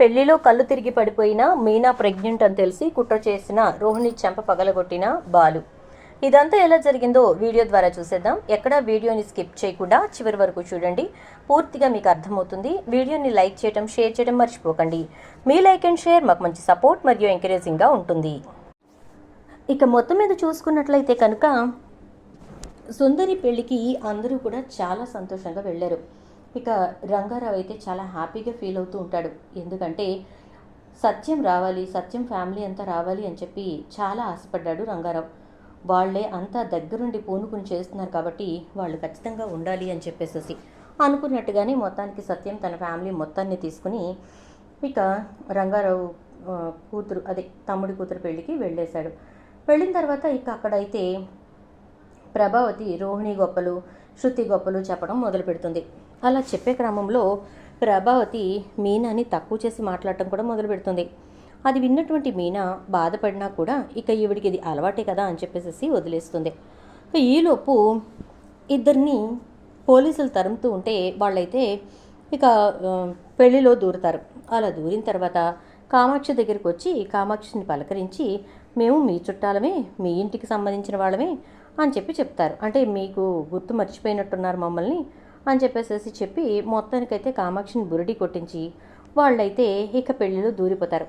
పెళ్లిలో కళ్ళు తిరిగి పడిపోయిన మీనా ప్రెగ్నెంట్ అని తెలిసి కుట్ర చేసిన రోహిణి చెంప పగలగొట్టిన బాలు. ఇదంతా ఎలా జరిగిందో వీడియో ద్వారా చూసేద్దాం. ఎక్కడా వీడియోని స్కిప్ చేయకుండా చివరి వరకు చూడండి, పూర్తిగా మీకు అర్థమవుతుంది. వీడియోని లైక్ చేయడం, షేర్ చేయడం మర్చిపోకండి. మీ లైక్ అండ్ షేర్ మాకు మంచి సపోర్ట్ మరియు ఎంకరేజింగ్గా ఉంటుంది. ఇక మొత్తం మీద చూసుకున్నట్లయితే కనుక సుందరి పెళ్లికి అందరూ కూడా చాలా సంతోషంగా వెళ్ళారు. ఇక రంగారావు అయితే చాలా హ్యాపీగా ఫీల్ అవుతూ ఉంటాడు. ఎందుకంటే సత్యం రావాలి, సత్యం ఫ్యామిలీ అంతా రావాలి అని చెప్పి చాలా ఆశపడ్డాడు రంగారావు. వాళ్ళే అంతా దగ్గరుండి పూనుకుని చేస్తున్నారు కాబట్టి వాళ్ళు ఖచ్చితంగా ఉండాలి అని చెప్పేసి అనుకున్నట్టుగానే మొత్తానికి సత్యం తన ఫ్యామిలీ మొత్తాన్ని తీసుకుని ఇక రంగారావు కూతురు అదే తమ్ముడి కూతురు పెళ్ళికి వెళ్ళేశాడు. వెళ్ళిన తర్వాత ఇక అక్కడైతే ప్రభావతి రోహిణి గొప్పలు, శృతి గొప్పలు చెప్పడం మొదలు పెడుతుంది. అలా చెప్పే క్రమంలో ప్రభావతి మీనాని తక్కువ చేసి మాట్లాడటం కూడా మొదలు పెడుతుంది. అది విన్నటువంటి మీనా బాధపడినా కూడా ఇక ఈవిడికి ఇది అలవాటే కదా అని చెప్పేసి వదిలేస్తుంది. ఈలోపు ఇద్దరిని పోలీసులు తరుముతూ ఉంటే వాళ్ళైతే ఇక పెళ్లిలో దూరుతారు. అలా దూరిన తర్వాత కామాక్షి దగ్గరికి వచ్చి కామాక్షిని పలకరించి, మేము మీ చుట్టాలమే, మీ ఇంటికి సంబంధించిన వాళ్ళమే అని చెప్తారు. అంటే మీకు గుర్తు మర్చిపోయినట్టున్నారు మమ్మల్ని అని చెప్పేసి చెప్పి మొత్తానికైతే కామాక్షిని బురిడి కొట్టించి వాళ్ళైతే ఇక పెళ్ళిలో దూరిపోతారు.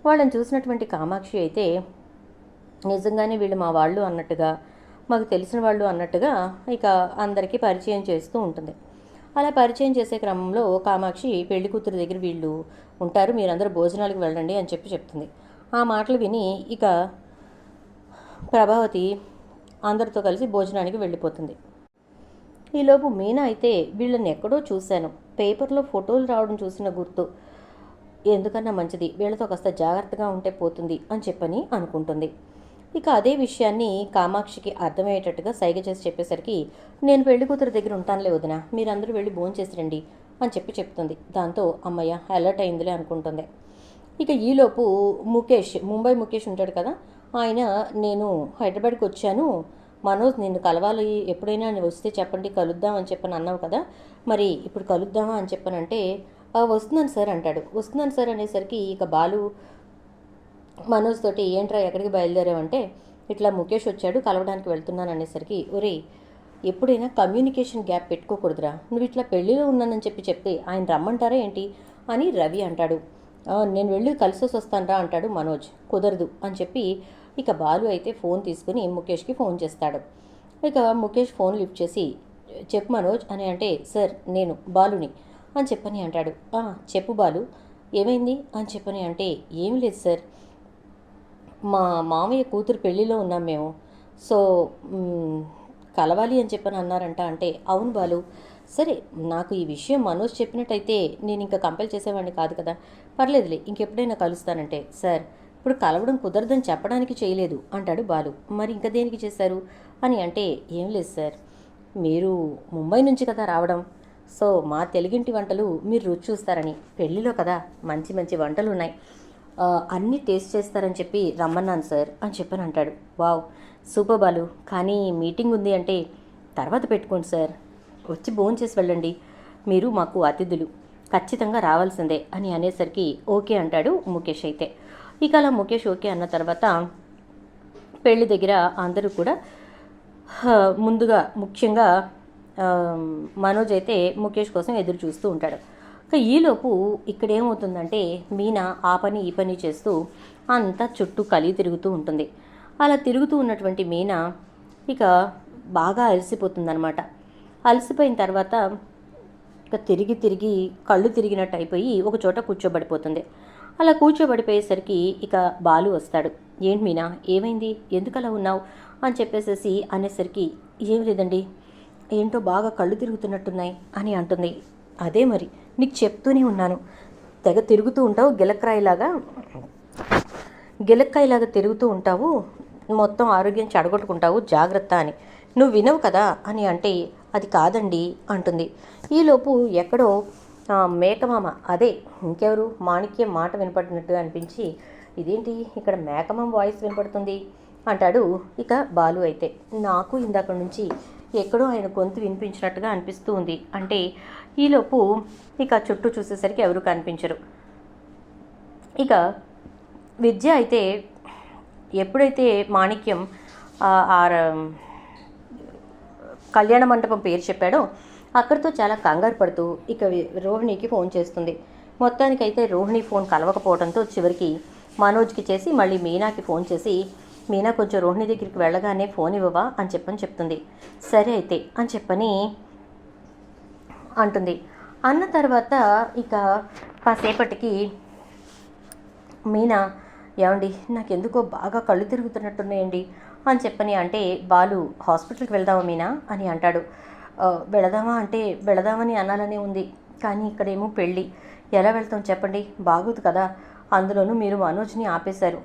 వాళ్ళని చూసినటువంటి కామాక్షి అయితే నిజంగానే వీళ్ళు మా వాళ్ళు అన్నట్టుగా, మాకు తెలిసిన వాళ్ళు అన్నట్టుగా ఇక అందరికీ పరిచయం చేస్తూ ఉంటుంది. అలా పరిచయం చేసే క్రమంలో కామాక్షి పెళ్లి కూతురు దగ్గర వీళ్ళు ఉంటారు, మీరందరూ భోజనాలకు వెళ్ళండి అని చెప్తుంది. ఆ మాటలు విని ఇక ప్రభావతి అందరితో కలిసి భోజనానికి వెళ్ళిపోతుంది. ఈలోపు మీనా అయితే వీళ్ళని ఎక్కడో చూశాను, పేపర్లో ఫోటోలు రావడం చూసిన గుర్తు, ఎందుకన్నా మంచిది వీళ్ళతో కాస్త జాగ్రత్తగా ఉంటే పోతుంది అని చెప్పని అనుకుంటుంది. ఇక అదే విషయాన్ని కామాక్షికి అర్థమయ్యేటట్టుగా సైగ చేసి చెప్పేసరికి, నేను పెళ్లి కూతురు దగ్గర ఉంటానులే వదిన, మీరందరూ వెళ్ళి భోంచేసి రండి అని చెప్తుంది. దాంతో అమ్మయ్య అలర్ట్ అయిందిలే అనుకుంటుంది. ఇక ఈలోపు ముఖేష్, ముంబై ముఖేష్ ఉంటాడు కదా, ఆయన నేను హైదరాబాద్కి వచ్చాను, మనోజ్ నిన్ను కలవాలి, ఎప్పుడైనా వస్తే చెప్పండి కలుద్దాం అని చెప్పని అన్నావు కదా, మరి ఇప్పుడు కలుద్దామా అని చెప్పనంటే వస్తున్నాను సార్ అంటాడు. వస్తున్నాను సార్ అనేసరికి ఇక బాలు మనోజ్ తోటి, ఏంట్రా ఎక్కడికి బయలుదేరావంటే, ఇట్లా ముఖేష్ వచ్చాడు కలవడానికి వెళ్తున్నాను అనేసరికి, ఒరే ఎప్పుడైనా కమ్యూనికేషన్ గ్యాప్ పెట్టుకోకూడదురా, నువ్వు ఇట్లా పెళ్లిలో ఉన్నానని చెప్తే ఆయన రమ్మంటారా ఏంటి అని రవి అంటాడు. నేను వెళ్ళి కలిసి వస్తానరా అంటాడు మనోజ్. కుదరదు అని చెప్పి ఇక బాలు అయితే ఫోన్ తీసుకుని ముఖేష్కి ఫోన్ చేస్తాడు. ఇక ముఖేష్ ఫోన్ లిఫ్ట్ చేసి, చెప్పు మనోజ్ అని అంటే, సార్ నేను బాలుని అని చెప్పని అంటాడు. చెప్పు బాలు ఏమైంది అని చెప్పని అంటే, ఏం లేదు సార్, మా మామయ్య కూతురు పెళ్ళిలో ఉన్నాం మేము, సో కలవాలి అని చెప్పని అన్నారంట అంటే, అవును బాలు, సరే నాకు ఈ విషయం మనోజ్ చెప్పినట్టయితే నేను ఇంకా కంపెల్ చేసేవాడిని కాదు కదా, పర్లేదులే ఇంకెప్పుడైనా కలుస్తానంటే, సార్ ఇప్పుడు కలవడం కుదరదని చెప్పడానికి చేయలేదు అంటాడు బాలు. మరి ఇంకా దేనికి చేశారు అని అంటే, ఏం లేదు సార్, మీరు ముంబై నుంచి కదా రావడం, సో మా తెలుగింటి వంటలు మీరు రుచి చూస్తారని, పెళ్ళిలో కదా మంచి మంచి వంటలు ఉన్నాయి, అన్నీ టేస్ట్ చేస్తారని చెప్పి రమ్మన్నాను సార్ అని చెప్పని అంటాడు. వావ్ సూపర్ బాలు, కానీ మీటింగ్ ఉంది అంటే తర్వాత పెట్టుకోండి సార్, వచ్చి భోజనం చేసి వెళ్ళండి, మీరు మాకు అతిథులు, ఖచ్చితంగా రావాల్సిందే అని అనేసరికి ఓకే అంటాడు ముఖేష్. అయితే ఇక అలా ముఖేష్ ఓకే అన్న తర్వాత పెళ్లి దగ్గర అందరూ కూడా ముందుగా ముఖ్యంగా మనోజ్ అయితే ముఖేష్ కోసం ఎదురు చూస్తూ ఉంటాడు. ఇక ఈలోపు ఇక్కడ ఏమవుతుందంటే మీనా ఆ పని ఈ పని చేస్తూ అంతా చుట్టూ కలిగి తిరుగుతూ ఉంటుంది. అలా తిరుగుతూ ఉన్నటువంటి మీనా ఇక బాగా అలసిపోతుందన్నమాట. అలసిపోయిన తర్వాత ఇక తిరిగి కళ్ళు తిరిగినట్టు అయిపోయి ఒక చోట కూర్చోబడిపోతుంది. అలా కూర్చోబడిపోయేసరికి ఇక బాలు వస్తాడు. ఏంటి మీనా ఏమైంది, ఎందుకు అలా ఉన్నావు అని చెప్పేసేసి అనేసరికి, ఏం లేదండి, ఏంటో బాగా కళ్ళు తిరుగుతున్నట్టున్నాయి అని అంటుంది. అదే మరి నీకు చెప్తూనే ఉన్నాను, తెగ తిరుగుతూ ఉంటావు, గిలక్కాయలాగా తిరుగుతూ ఉంటావు, మొత్తం ఆరోగ్యం చెడగొట్టుకుంటావు, జాగ్రత్త అని, నువ్వు వినవు కదా అని అంటే, అది కాదండి అంటుంది. ఈలోపు ఎక్కడో మేకమామ, అదే ఇంకెవరు మాణిక్యం మాట వినపడినట్టుగా అనిపించి, ఇదేంటి ఇక్కడ మేకమామ వాయిస్ వినపడుతుంది అంటాడు. ఇక బాలు అయితే, నాకు ఇందాక నుంచి ఎక్కడో ఆయన గొంతు వినిపించినట్టుగా అనిపిస్తూ ఉంది అంటే, ఈలోపు ఇక చుట్టూ చూసేసరికి ఎవరు కనిపించరు. ఇక విద్య అయితే ఎప్పుడైతే మాణిక్యం కళ్యాణ మండపం పేరు చెప్పాడో అక్కడితో చాలా కంగారు పడుతూ ఇక రోహిణికి ఫోన్ చేస్తుంది. మొత్తానికైతే రోహిణి ఫోన్ కలవకపోవడంతో చివరికి మనోజ్కి చేసి మళ్ళీ మీనాకి ఫోన్ చేసి, మీనా కొంచెం రోహిణి దగ్గరికి వెళ్ళగానే ఫోన్ ఇవ్వవా అని చెప్తుంది. సరే అయితే అని చెప్పని అంటుంది. అన్న తర్వాత ఇక కాసేపటికి మీనా, ఏమండి నాకెందుకో బాగా కళ్ళు తిరుగుతున్నట్టున్నాయండి అని చెప్పని అంటే, బాలు హాస్పిటల్కి వెళ్దామా మీనా అని అంటాడు. వెళదామా అంటే వెళదామని అనాలనే ఉంది, కానీ ఇక్కడేమో పెళ్ళి, ఎలా వెళ్తాం చెప్పండి, బాగోదు కదా. అందులోనూ మీరు మనోజ్ని ఆపేశారు.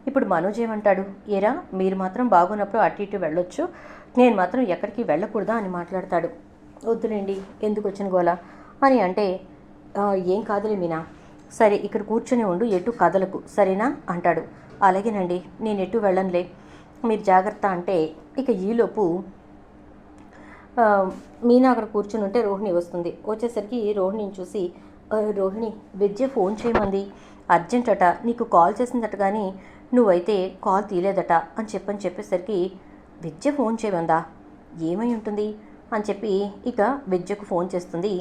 ఇప్పుడు మనోజ్ ఏమంటాడు, ఏరా మీరు మాత్రం బాగున్నప్పుడు అటు ఇటు వెళ్ళొచ్చు, నేను మాత్రం ఎక్కడికి వెళ్ళకూడదా అని మాట్లాడతాడు. వద్దులేండి ఎందుకు వచ్చిన గోలా అని అంటే, ఏం కాదులే మీనా, సరే ఇక్కడ కూర్చొని ఉండు, ఎటు కదలకు సరేనా అంటాడు. అలాగేనండి నేను ఎటు వెళ్ళనులే, మీరు జాగ్రత్త అంటే ఇక ఈలోపు మీనా అక్కడ కూర్చుని ఉంటే రోహిణి వస్తుంది. వచ్చేసరికి రోహిణిని చూసి, రోహిణి విద్య ఫోన్ చేయమంది, అర్జెంట్ అట, నీకు కాల్ చేసిందట కానీ నువ్వైతే కాల్ తీయలేదట అని చెప్పేసరికి, విద్య ఫోన్ చేయమందా, ఏమై ఉంటుంది అని చెప్పి ఇక విద్యకు ఫోన్ చేస్తుంది.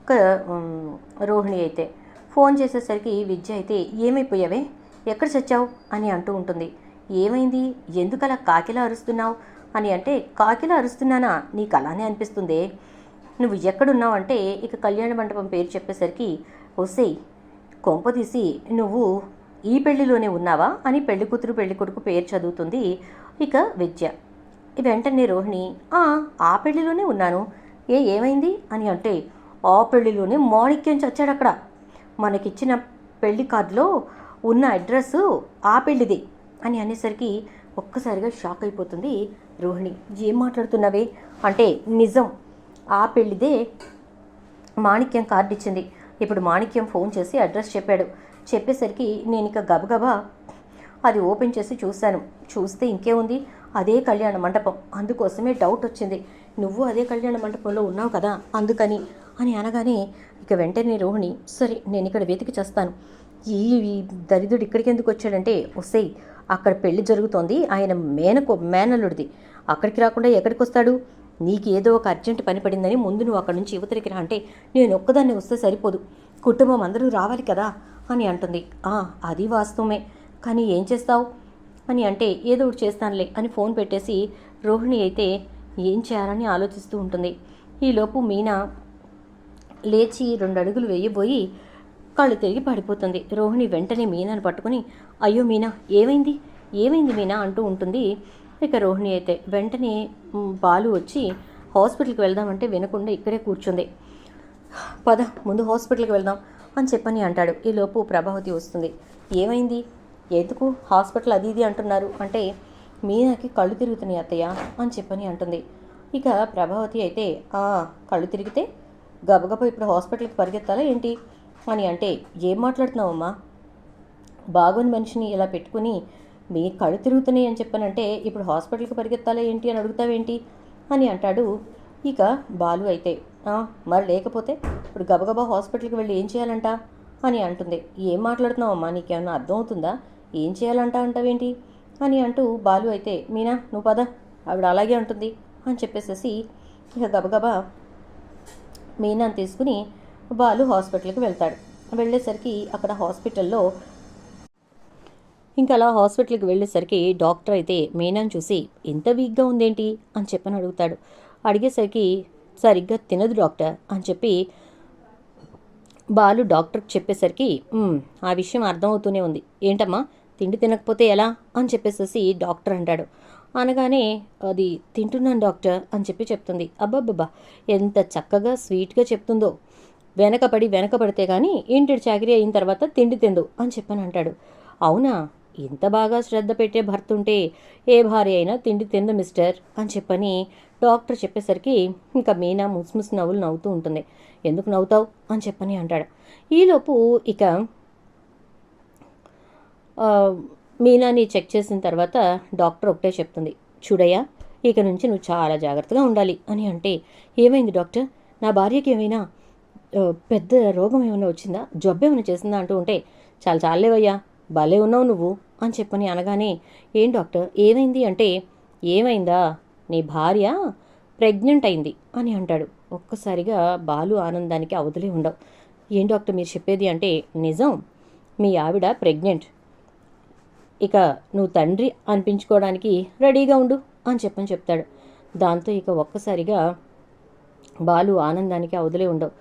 ఇక రోహిణి అయితే ఫోన్ చేసేసరికి విద్య అయితే, ఏమైపోయావే, ఎక్కడ చచ్చావు అని అంటూ ఉంటుంది. ఏమైంది, ఎందుకు అలా కాకిలా అరుస్తున్నావు అని అంటే, కాకిలా అరుస్తున్నానా, నీకు అలానే అనిపిస్తుందే, నువ్వు ఎక్కడున్నావు అంటే ఇక కళ్యాణ మండపం పేరు చెప్పేసరికి, ఒసేయ్ కొంపదీసి నువ్వు ఈ పెళ్లిలోనే ఉన్నావా అని పెళ్లి కూతురు పెళ్లి కొడుకు పేరు చదువుతుంది ఇక విద్య. వెంటనే రోహిణి, ఆ పెళ్లిలోనే ఉన్నాను, ఏమైంది అని అంటే, ఆ పెళ్లిలోనే మాణిక్యం చచ్చాడు అక్కడ, మనకిచ్చిన పెళ్లి కార్డులో ఉన్న అడ్రస్సు ఆ పెళ్లిది అని అనేసరికి ఒక్కసారిగా షాక్ అయిపోతుంది రోహిణి. ఏం మాట్లాడుతున్నావే అంటే, నిజం ఆ పెళ్లిదే మాణిక్యం కార్డు ఇచ్చింది. ఇప్పుడు మాణిక్యం ఫోన్ చేసి అడ్రస్ చెప్పేసరికి నేను ఇక గబగబా అది ఓపెన్ చేసి చూస్తే ఇంకేముంది, అదే కళ్యాణ మండపం, అందుకోసమే డౌట్ వచ్చింది, నువ్వు అదే కళ్యాణ మండపంలో ఉన్నావు కదా అందుకని అని అనగానే ఇక వెంటనే రోహిణి, సరే నేను ఇక్కడ వెతికి చేస్తాను, ఈ దరిద్రుడు ఇక్కడికి ఎందుకు వచ్చాడంటే, వసేయ్ అక్కడ పెళ్లి జరుగుతోంది, ఆయన మేనల్లుడిది, అక్కడికి రాకుండా ఎక్కడికి వస్తాడు, నీకు ఏదో ఒక అర్జెంట్ పని పడిందని ముందు నువ్వు అక్కడి నుంచి యువతరికి రా అంటే, నేను ఒక్కదాన్ని వస్తే సరిపోదు, కుటుంబం అందరూ రావాలి కదా అని అంటుంది. అది వాస్తవమే, కానీ ఏం చేస్తావు అని అంటే, ఏదో ఒకటి చేస్తానులే అని ఫోన్ పెట్టేసి రోహిణి అయితే ఏం చేయాలని ఆలోచిస్తూ ఉంటుంది. ఈలోపు మీనా లేచి 2 అడుగులు వేయబోయి కళ్ళు తిరిగి పడిపోతుంది. రోహిణి వెంటనే మీనాను పట్టుకుని, అయ్యో మీనా ఏమైంది మీనా అంటూ ఉంటుంది. ఇక రోహిణి అయితే వెంటనే బాలు వచ్చి హాస్పిటల్కి వెళ్దామంటే వినకుండా ఇక్కడే కూర్చుంది. పద ముందు హాస్పిటల్కి వెళ్దాం అని చెప్పని అంటాడు. ఈలోపు ప్రభావతి వస్తుంది. ఏమైంది, ఎందుకు హాస్పిటల్ అది ఇది అంటున్నారు అంటే, మీనాకి కళ్ళు తిరుగుతున్నాయి అత్తయ్య అని చెప్పని అంటుంది. ఇక ప్రభావతి అయితే, కళ్ళు తిరిగితే గబగబా ఇప్పుడు హాస్పిటల్కి పరిగెత్తాలా ఏంటి అని అంటే, ఏం మాట్లాడుతున్నావమ్మా, బాగోని మనిషిని ఇలా పెట్టుకుని మీ కళ్ళు తిరుగుతున్నాయి అని చెప్పానంటే ఇప్పుడు హాస్పిటల్కి పరిగెత్తాలా ఏంటి అని అడుగుతావేంటి అని అంటాడు. ఇక బాలు అయితే, మరి లేకపోతే ఇప్పుడు గబగబా హాస్పిటల్కి వెళ్ళి ఏం చేయాలంట అని అంటుంది. ఏం మాట్లాడుతున్నావమ్మా, నీకేమన్నా అర్థం అవుతుందా, ఏం చేయాలంట అంటావేంటి అని అంటూ బాలు అయితే, మీనా నువ్వు పద, ఆవిడ అలాగే అంటుంది అని చెప్పేసేసి ఇక గబగబా మీనాని తీసుకుని బాలు హాస్పిటల్కి వెళ్తాడు. వెళ్ళేసరికి అక్కడ హాస్పిటల్లో ఇంకా అలా హాస్పిటల్కి వెళ్ళేసరికి డాక్టర్ అయితే మీనాని చూసి, ఇంత వీక్గా ఉందేంటి అని చెప్పని అడుగుతాడు. అడిగేసరికి, సరిగ్గా తినదు డాక్టర్ అని చెప్పి బాలు డాక్టర్కి చెప్పేసరికి, ఆ విషయం అర్థమవుతూనే ఉంది, ఏంటమ్మా తిండి తినకపోతే ఎలా అని చెప్పేసేసి డాక్టర్ అంటాడు. అనగానే, అది తింటున్నాను డాక్టర్ అని చెప్పి చెప్తుంది. అబ్బబ్బబ్బా ఎంత చక్కగా స్వీట్గా చెప్తుందో, వెనకపడితే కానీ ఇంటి చాకరీ అయిన తర్వాత తిండి తిందు అని చెప్పని అంటాడు. అవునా, ఇంత బాగా శ్రద్ధ పెట్టే భర్త ఉంటే ఏ భార్య అయినా తిండి తిందు మిస్టర్ అని చెప్పని డాక్టర్ చెప్పేసరికి ఇంకా మీనా ముస్ముస్ నవ్వులు నవ్వుతూ ఉంటుంది. ఎందుకు నవ్వుతావు అని చెప్పని అంటాడు. ఈలోపు ఇక మీనాని చెక్ చేసిన తర్వాత డాక్టర్ ఒకటే చెప్తుంది, చూడయ్యా ఇక నుంచి నువ్వు చాలా జాగ్రత్తగా ఉండాలి అని అంటే, ఏమైంది డాక్టర్, నా భార్యకి ఏమైనా పెద్ద రోగం ఏమైనా వచ్చిందా, జబ్బు ఏమైనా చేసిందా అంటూ ఉంటే, చాలా చాలేవయ్యా, భలే ఉన్నావు నువ్వు అని చెప్పని అనగానే, ఏం డాక్టర్ ఏమైంది అంటే, ఏమైందా, నీ భార్య ప్రెగ్నెంట్ అయింది అని అంటాడు. ఒక్కసారిగా బాలు ఆనందానికి అవధులే ఉండవు. ఏం డాక్టర్ మీరు చెప్పేది అంటే, నిజం, మీ ఆవిడ ప్రెగ్నెంట్, ఇక నువ్వు తండ్రి అనిపించుకోవడానికి రెడీగా ఉండు అని చెప్తాడు. దాంతో ఇక ఒక్కసారిగా బాలు ఆనందానికి అవధులే ఉండవు.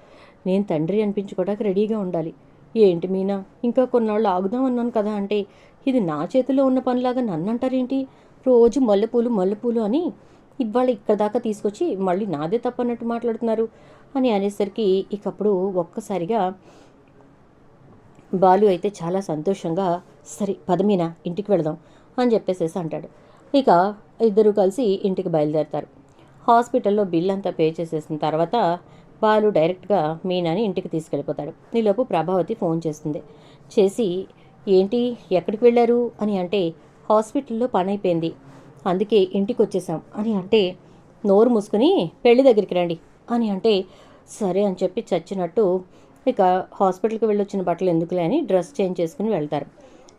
నేను తండ్రి అనిపించుకోవడానికి రెడీగా ఉండాలి, ఏంటి మీనా, ఇంకా కొన్నాళ్ళు ఆగుదాం అన్నాను కదా అంటే, ఇది నా చేతిలో ఉన్న పనిలాగా నన్ను అంటారేంటి, రోజు మల్లెపూలు మల్లెపూలు అని ఇవాళ ఇక్కడ దాకా తీసుకొచ్చి మళ్ళీ నాదే తప్పన్నట్టు మాట్లాడుతున్నారు అని అనేసరికి ఇకప్పుడు ఒక్కసారిగా బాలు అయితే చాలా సంతోషంగా, సరే పదమీనా ఇంటికి వెళదాం అని చెప్పేసేసి అంటాడు. ఇక ఇద్దరు కలిసి ఇంటికి బయలుదేరతారు. హాస్పిటల్లో బిల్ అంతా పే చేసేసిన తర్వాత బాలు డైరెక్ట్గా మీనాని ఇంటికి తీసుకెళ్ళిపోతాడు. ఈలోపు ప్రభావతి ఫోన్ చేస్తుంది. చేసి, ఏంటి ఎక్కడికి వెళ్ళారు అని అంటే, హాస్పిటల్లో పని అయిపోయింది, అందుకే ఇంటికి వచ్చేసాం అని అంటే, నోరు మూసుకుని పెళ్లి దగ్గరికి రండి అని అంటే, సరే అని చెప్పి చచ్చినట్టు ఇక హాస్పిటల్కి వెళ్ళొచ్చిన బట్టలు ఎందుకులే అని డ్రెస్ చేంజ్ చేసుకుని వెళ్తారు.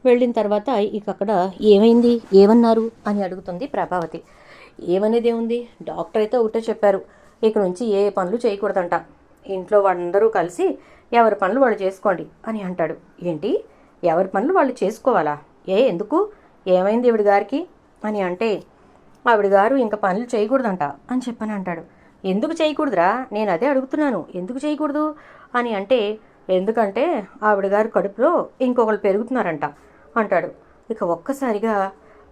వెళ్ళిన తర్వాత ఇక అక్కడ ఏమైంది, ఏమన్నారు అని అడుగుతుంది ప్రభావతి. ఏమనేది ఏముంది, డాక్టర్ అయితే ఒకటే చెప్పారు, ఇక నుంచి ఏ పనులు చేయకూడదంట, ఇంట్లో వాళ్ళందరూ కలిసి ఎవరి పనులు వాళ్ళు చేసుకోండి అని అంటాడు. ఏంటి, ఎవరి పనులు వాళ్ళు చేసుకోవాలా, ఎందుకు, ఏమైంది ఈవిడ గారికి అని అంటే, ఆవిడ గారు ఇంకా పనులు చేయకూడదంట అని చెప్పని అంటాడు. ఎందుకు చేయకూడదురా, నేను అదే అడుగుతున్నాను, ఎందుకు చేయకూడదు అని అంటే, ఎందుకంటే ఆవిడ గారు కడుపులో ఇంకొకరు పెరుగుతున్నారంట అంటాడు. ఇక ఒక్కసారిగా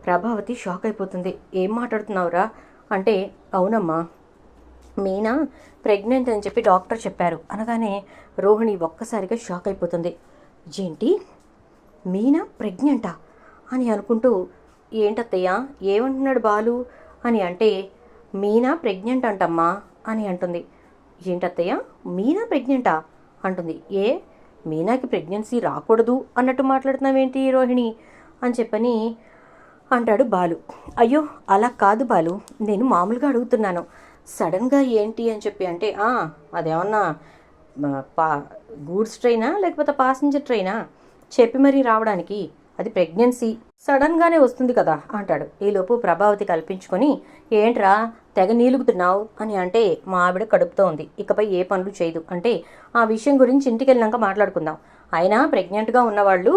ప్రభావతి షాక్ అయిపోతుంది. ఏం మాట్లాడుతున్నావురా అంటే, అవునమ్మా, మీనా ప్రెగ్నెంట్ అని చెప్పి డాక్టర్ చెప్పారు అనగానే రోహిణి ఒక్కసారిగా షాక్ అయిపోతుంది. ఏంటి, మీనా ప్రెగ్నెంటా అని అనుకుంటూ, ఏంటత్తయ్యా ఏమంటున్నాడు బాలు అని అంటే, మీనా ప్రెగ్నెంట్ అంటమ్మా అని అంటుంది. ఏంటత్తయ్య మీనా ప్రెగ్నెంటా అంటుంది. మీనాకి ప్రెగ్నెన్సీ రాకూడదు అన్నట్టు మాట్లాడుతున్నావేంటి రోహిణి అని చెప్పని అంటాడు బాలు. అయ్యో అలా కాదు బాలు, నేను మామూలుగా అడుగుతున్నాను, సడన్గా ఏంటి అని చెప్పి అంటే, అదేమన్నా గూడ్స్ ట్రైనా లేకపోతే ప్యాసింజర్ ట్రైనా చెప్పి మరీ రావడానికి, అది ప్రెగ్నెన్సీ సడన్గానే వస్తుంది కదా అంటాడు. ఈలోపు ప్రభావతి కల్పించుకొని, ఏంట్రా తెగ నీలుగుతున్నావు అని అంటే, మా ఆవిడ కడుపుతో ఉంది, ఇకపై ఏ పనులు చేయదు అంటే, ఆ విషయం గురించి ఇంటికి వెళ్ళినాక మాట్లాడుకుందాం, అయినా ప్రెగ్నెంట్గా ఉన్నవాళ్ళు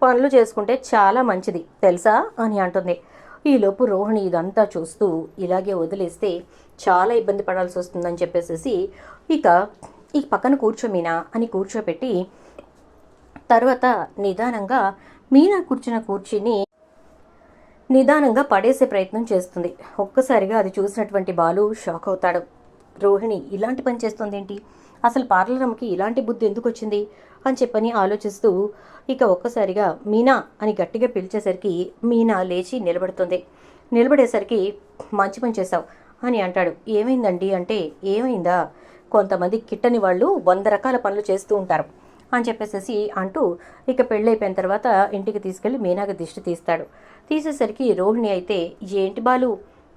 పనులు చేసుకుంటే చాలా మంచిది తెలుసా అని అంటుంది. ఈలోపు రోహిణి ఇదంతా చూస్తూ, ఇలాగే వదిలేస్తే చాలా ఇబ్బంది పడాల్సి వస్తుందని చెప్పేసి ఇక ఈ పక్కన కూర్చోమీనా అని కూర్చోపెట్టి, తర్వాత నిదానంగా మీనా కూర్చున్న కూర్చుని నిదానంగా పడేసే ప్రయత్నం చేస్తుంది. ఒక్కసారిగా అది చూసినటువంటి బాలు షాక్ అవుతాడు. రోహిణి ఇలాంటి పని చేస్తుంది ఏంటి, అసలు పార్లరమ్మకి ఇలాంటి బుద్ధి ఎందుకు వచ్చింది అని చెప్పని ఆలోచిస్తూ ఇక ఒక్కసారిగా మీనా అని గట్టిగా పిలిచేసరికి మీనా లేచి నిలబడుతుంది. నిలబడేసరికి మంచి పని చేశావు అని అంటాడు. ఏమైందండి అంటే, ఏమైందా, కొంతమంది కిట్టని వాళ్ళు 100 రకాల పనులు చేస్తూ ఉంటారు అని చెప్పేసి అంటూ ఇక పెళ్ళైపోయిన తర్వాత ఇంటికి తీసుకెళ్ళి మీనాకి దిష్టి తీస్తాడు. తీసేసరికి రోహిణి అయితే, ఏంటి బాలు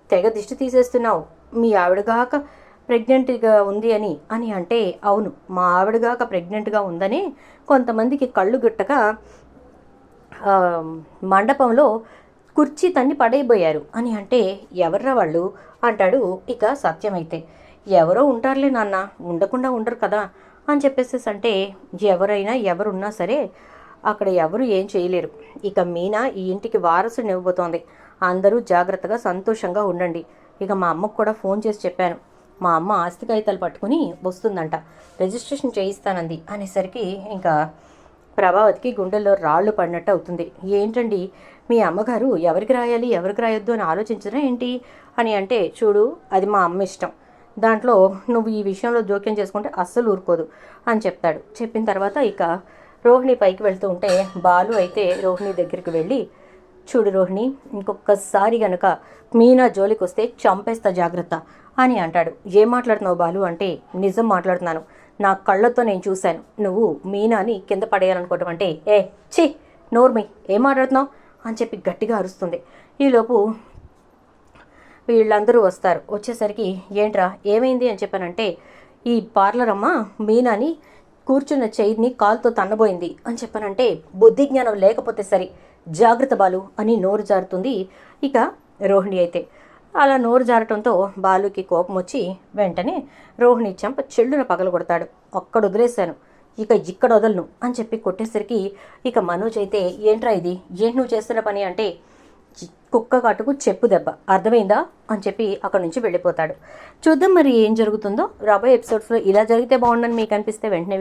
తెగ దిష్టి తీసేస్తున్నావు, మీ ఆవిడగాక ప్రెగ్నెంట్గా ఉంది అని అంటే, అవును మా ఆవిడగాక ప్రెగ్నెంట్గా ఉందని కొంతమందికి కళ్ళు గిట్టక మండపంలో కుర్చీ తన్ని పడైపోయారు అని అంటే, ఎవర్రా వాళ్ళు అంటాడు. ఇక సత్యమైతే, ఎవరో ఉంటారులే నాన్న, ఉండకుండా ఉండరు కదా అని చెప్పేసి అంటే, ఎవరైనా ఎవరున్నా సరే అక్కడ ఎవరు ఏం చేయలేరు, ఇక మీనా ఈ ఇంటికి వారసుని ఇవ్వబోతోంది, అందరూ జాగ్రత్తగా సంతోషంగా ఉండండి. ఇక మా అమ్మకు కూడా ఫోన్ చేసి చెప్పాను, మా అమ్మ ఆస్తి కాగితాలు పట్టుకుని వస్తుందంట, రిజిస్ట్రేషన్ చేయిస్తానంది అనేసరికి ఇంకా ప్రభావతికి గుండెల్లో రాళ్ళు పడినట్టు అవుతుంది. ఏంటండి మీ అమ్మగారు ఎవరికి రాయాలి ఎవరికి రాయొద్దు అని ఆలోచించరా ఏంటి అని అంటే, చూడు అది మా అమ్మ ఇష్టం, దాంట్లో నువ్వు ఈ విషయంలో జోక్యం చేసుకుంటే అస్సలు ఊరుకోదు అని చెప్తాడు. చెప్పిన తర్వాత ఇక రోహిణి పైకి వెళ్తూ ఉంటే బాలు అయితే రోహిణి దగ్గరికి వెళ్ళి, చూడు రోహిణి, ఇంకొకసారి గనక మీనా జోలికి వస్తే చంపేస్తా జాగ్రత్త అని అంటాడు. ఏం మాట్లాడుతున్నావు బాలు అంటే, నిజం మాట్లాడుతున్నాను, నా కళ్ళతో నేను చూశాను, నువ్వు మీనాని కింద పడేయాలనుకోవటం అంటే, ఛీ నోర్మి ఏం మాట్లాడుతున్నావు అని చెప్పి గట్టిగా అరుస్తుంది. ఈలోపు వీళ్ళందరూ వస్తారు. వచ్చేసరికి ఏంట్రా ఏమైంది అని చెప్పానంటే, ఈ పార్లర్ అమ్మ మీనాని కూర్చున్న చైర్ని కాలుతో తన్నబోయింది అని చెప్పానంటే బుద్ధి జ్ఞానం లేకపోతే సరి, జాగ్రత్త బాలు అని నోరు జారుతుంది ఇక రోహిణి అయితే. అలా నోరు జారటంతో బాలుకి కోపం వచ్చి వెంటనే రోహిణి చెంప చెల్లున పగలు కొడతాడు. అక్కడ వదిలేశాను, ఇక ఇక్కడ వదలను అని చెప్పి కొట్టేసరికి ఇక మనోజ్ అయితే ఏంట్రా ఇది, ఏంటి నువ్వు చేస్తున్న పని అంటే కుక్క కాటుకు చెప్పు దెబ్బ, అర్థమైందా అని చెప్పి అక్కడ నుంచి వెళ్ళిపోతాడు. చూద్దాం మరి ఏం జరుగుతుందో రాబోయే ఎపిసోడ్స్లో. ఇలా జరిగితే బాగుండని మీకు అనిపిస్తే వెంటనే